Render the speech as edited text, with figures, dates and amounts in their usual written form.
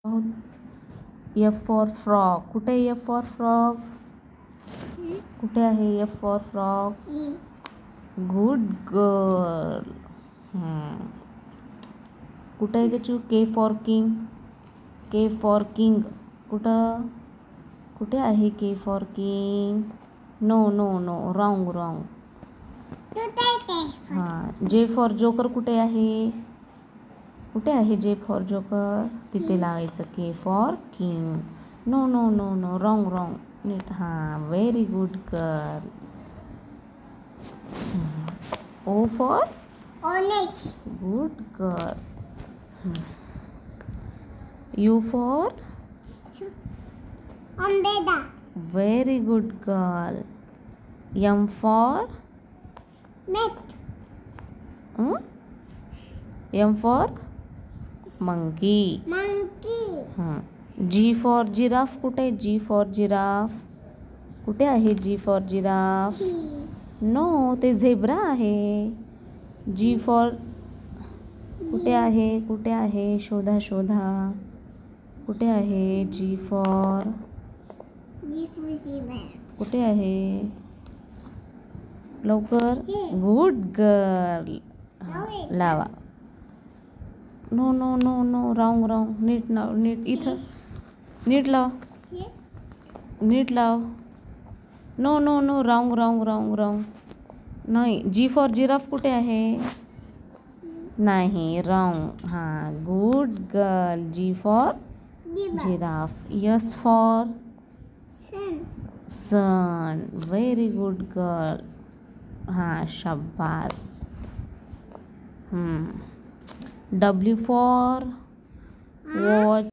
F for frog. कुठे आहे F for frog? कुठे आहे F for frog? Good girl. कुठे आहे गचू? K for king. K for king कुठं? कुठे आहे K for king? No no no, wrong wrong. हां. जे फॉर जोकर कुठे आहे? कुठे आहे जे फॉर जोकर? तिथे लावायचं K for king. No no no no, wrong wrong. नीट. हां, very good girl. O for Orange. Good girl. U for Umbrella. Very good girl. M for Mat. M for monkey. Monkey. G for giraffe कुठे? G for giraffe कुठे आहे? G for giraffe. No, ते zebra आहे. G for कुठे आहे? कुठे आहे? शोधा शोधा. कुठे आहे G for? G for zebra. कुठे आहे? लवकर. Good girl. लावा. No no no no, wrong wrong. नीट लाव. नीट इथं. नीट लाव. Here. नीट लाव. No no no, wrong wrong wrong wrong. नाही. जी फॉर जिराफ कुठे आहे? नाही, रॉंग. हां, good girl. G for Zebra. Giraffe. Yes for Sun. Sun. Very good girl. हां, शाबास. W for watch.